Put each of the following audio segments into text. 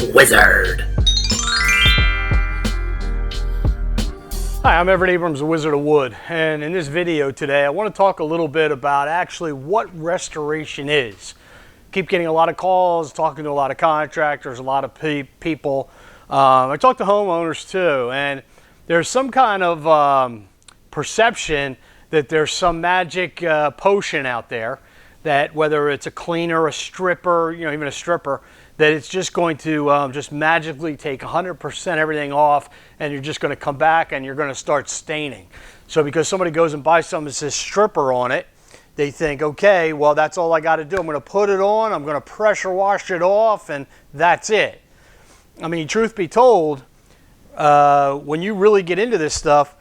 Wizard. Hi, I'm Everett Abrams, the Wizard of Wood, and in this video today I want to talk a little bit about actually what restoration is. Keep getting a lot of calls, talking to a lot of contractors, a lot of people. I talk to homeowners too, and there's some kind of perception that there's some magic potion out there that whether it's a cleaner, a stripper, even a stripper, that it's just going to just magically take 100% everything off, and you're just going to come back and you're going to start staining. So because somebody goes and buys something that says stripper on it, they think, okay, well, that's all I got to do. I'm going to put it on, I'm going to pressure wash it off, and that's it. I mean, truth be told, when you really get into this stuff,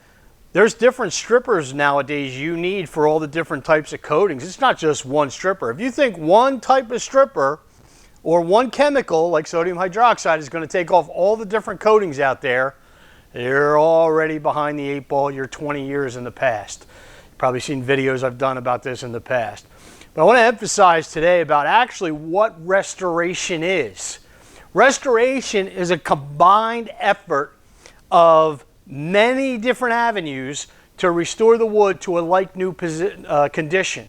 there's different strippers nowadays you need for all the different types of coatings. It's not just one stripper. If you think one type of stripper or one chemical like sodium hydroxide is going to take off all the different coatings out there, you're already behind the 8 ball. You're 20 years in the past. You've probably seen videos I've done about this in the past. But I want to emphasize today about actually what restoration is. Restoration is a combined effort of many different avenues to restore the wood to a like new condition.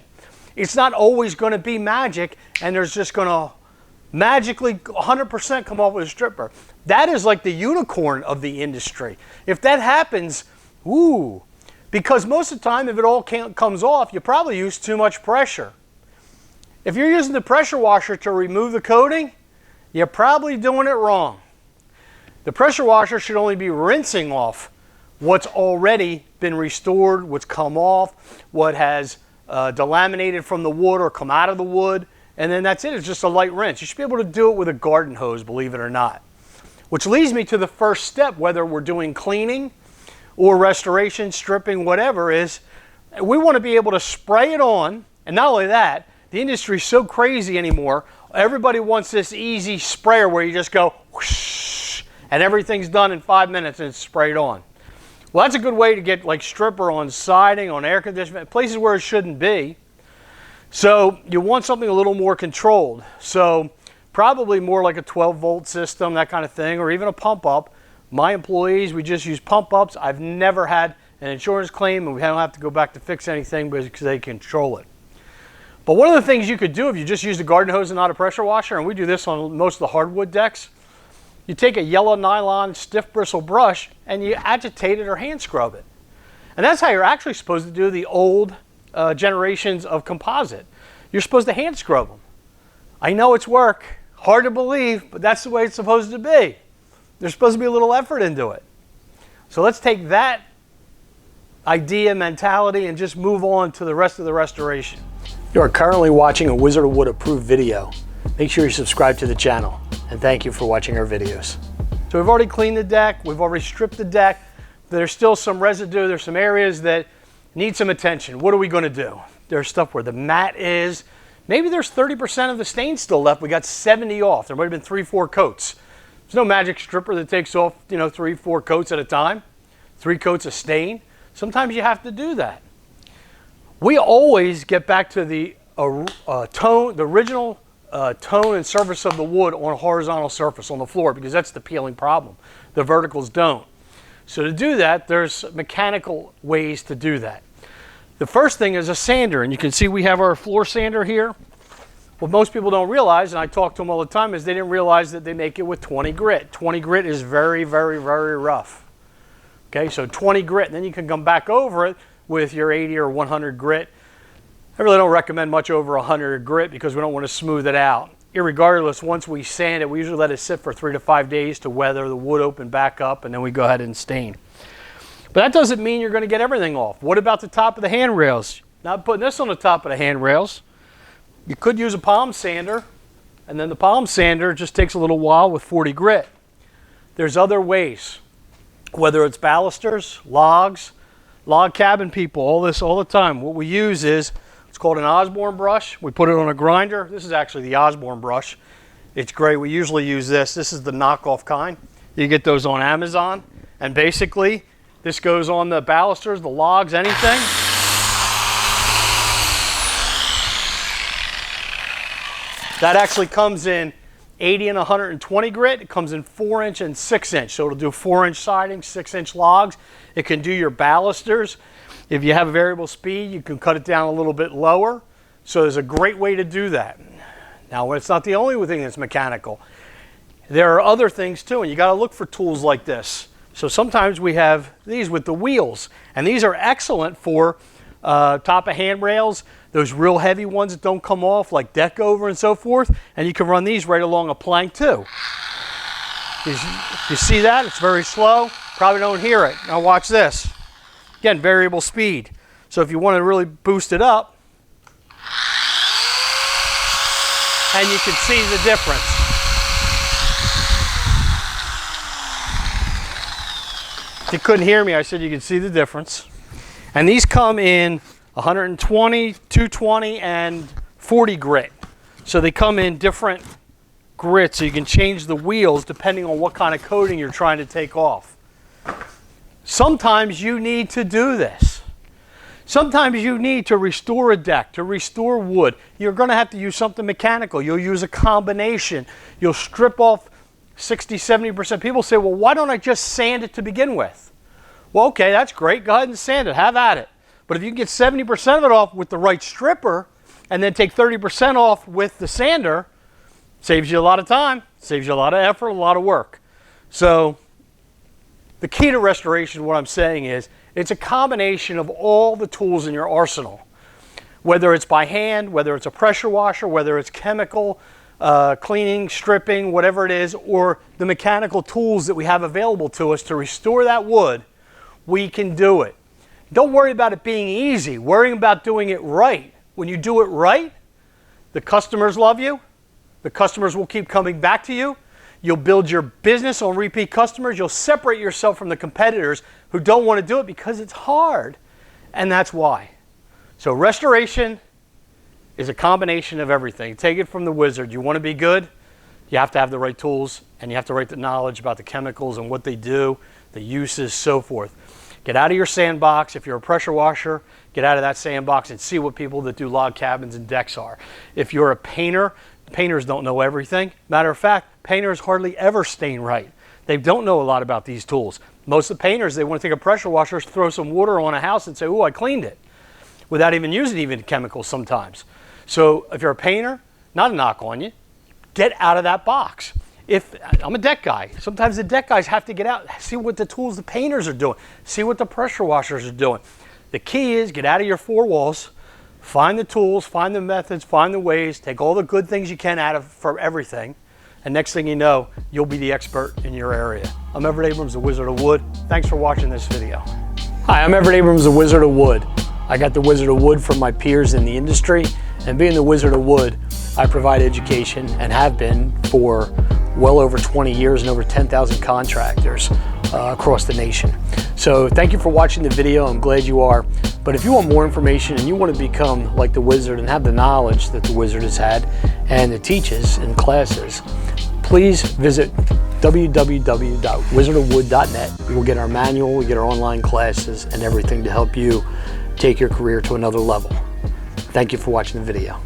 It's not always going to be magic and there's just going to magically 100% come off with a stripper. That is like the unicorn of the industry. If that happens, ooh, because most of the time if it all comes off, you probably use too much pressure. If you're using the pressure washer to remove the coating, you're probably doing it wrong. The pressure washer should only be rinsing off what's already been restored, what's come off, what has delaminated from the wood or come out of the wood, and then that's it. It's just a light rinse. You should be able to do it with a garden hose, believe it or not. Which leads me to the first step, whether we're doing cleaning or restoration, stripping, whatever is, we want to be able to spray it on, and not only that, the industry's so crazy anymore, everybody wants this easy sprayer where you just go whoosh, and everything's done in 5 minutes and it's sprayed on. Well, that's a good way to get like stripper on siding, on air conditioning, places where it shouldn't be. So you want something a little more controlled. So probably more like a 12-volt system, that kind of thing, or even a pump up. My employees, we just use pump ups. I've never had an insurance claim, and we don't have to go back to fix anything because they control it. But one of the things you could do if you just use a garden hose and not a pressure washer, and we do this on most of the hardwood decks, you take a yellow nylon stiff bristle brush and you agitate it or hand scrub it. And that's how you're actually supposed to do the old generations of composite. You're supposed to hand scrub them. I know it's work, hard to believe, but that's the way it's supposed to be. There's supposed to be a little effort into it. So let's take that idea, mentality, and just move on to the rest of the restoration. You are currently watching a Wizard of Wood approved video. Make sure you subscribe to the channel, and thank you for watching our videos. So we've already cleaned the deck, we've already stripped the deck. There's still some residue, there's some areas that need some attention. What are we going to do? There's stuff where the mat is. Maybe there's 30% of the stain still left. We got 70 off. There might have been 3-4 coats. There's no magic stripper that takes off 3-4 coats at a time. 3 coats of stain. Sometimes you have to do that. We always get back to the tone, the original tone and surface of the wood on a horizontal surface on the floor, because that's the peeling problem. The verticals don't. So to do that, there's mechanical ways to do that. The first thing is a sander, and you can see we have our floor sander here. What most people don't realize, and I talk to them all the time, is they didn't realize that they make it with 20 grit. 20 grit is very, very, very rough. Okay, so 20 grit, and then you can come back over it with your 80 or 100 grit. I really don't recommend much over 100 grit because we don't want to smooth it out. Irregardless, once we sand it, we usually let it sit for 3 to 5 days to weather the wood open back up, and then we go ahead and stain. But that doesn't mean you're going to get everything off. What about the top of the handrails? Not putting this on the top of the handrails. You could use a palm sander, and then the palm sander just takes a little while with 40 grit. There's other ways, whether it's balusters, logs, log cabin people, all this all the time. What we use is, it's called an Osborne brush. We put it on a grinder. This is actually the Osborne brush. It's great. We usually use this. This is the knockoff kind. You get those on Amazon. And basically, this goes on the balusters, the logs, anything. That actually comes in 80 and 120 grit. It comes in 4-inch and 6-inch. So it'll do 4-inch siding, 6-inch logs. It can do your balusters. If you have a variable speed, you can cut it down a little bit lower. So there's a great way to do that. Now, it's not the only thing that's mechanical. There are other things too, and you got to look for tools like this. So sometimes we have these with the wheels, and these are excellent for top of handrails, those real heavy ones that don't come off, like deck over and so forth, and you can run these right along a plank too. You see that? It's very slow. Probably don't hear it. Now watch this. Again, variable speed. So if you want to really boost it up, and you can see the difference. If you couldn't hear me, I said you can see the difference. And these come in 120, 220, and 40 grit. So they come in different grits, so you can change the wheels depending on what kind of coating you're trying to take off. Sometimes you need to do this. Sometimes you need to restore a deck, to restore wood. You're going to have to use something mechanical. You'll use a combination. You'll strip off 60, 70%. People say, well, why don't I just sand it to begin with? Well, okay, that's great. Go ahead and sand it. Have at it. But if you can get 70% of it off with the right stripper and then take 30% off with the sander, saves you a lot of time, saves you a lot of effort, a lot of work. So the key to restoration, what I'm saying is, it's a combination of all the tools in your arsenal. Whether it's by hand, whether it's a pressure washer, whether it's chemical, cleaning, stripping, whatever it is, or the mechanical tools that we have available to us to restore that wood, we can do it. Don't worry about it being easy. Worry about doing it right. When you do it right, the customers love you. The customers will keep coming back to you. You'll build your business on repeat customers. You'll separate yourself from the competitors who don't want to do it because it's hard. And that's why. So restoration is a combination of everything. Take it from the wizard. You want to be good, you have to have the right tools, and you have to have the knowledge about the chemicals and what they do, the uses, so forth. Get out of your sandbox. If you're a pressure washer, get out of that sandbox and see what people that do log cabins and decks are. If you're a painter, painters don't know everything. Matter of fact, painters hardly ever stain right. They don't know a lot about these tools. Most of the painters, they want to take a pressure washer, throw some water on a house and say, oh, I cleaned it, without even using chemicals sometimes. So if you're a painter, not a knock on you, get out of that box. If I'm a deck guy, sometimes the deck guys have to get out, see what the tools the painters are doing, see what the pressure washers are doing. The key is get out of your four walls, find the tools, find the methods, find the ways, take all the good things you can out of for everything, and next thing you know, you'll be the expert in your area. I'm Everett Abrams, the Wizard of Wood. Thanks for watching this video. Hi, I'm Everett Abrams, the Wizard of Wood. I got the Wizard of Wood from my peers in the industry, and being the Wizard of Wood, I provide education and have been for well over 20 years and over 10,000 contractors across the nation. So thank you for watching the video. I'm glad you are. But if you want more information and you want to become like the Wizard and have the knowledge that the Wizard has had and it teaches in classes, please visit www.wizardofwood.net. You will get our manual, we get our online classes and everything to help you take your career to another level. Thank you for watching the video.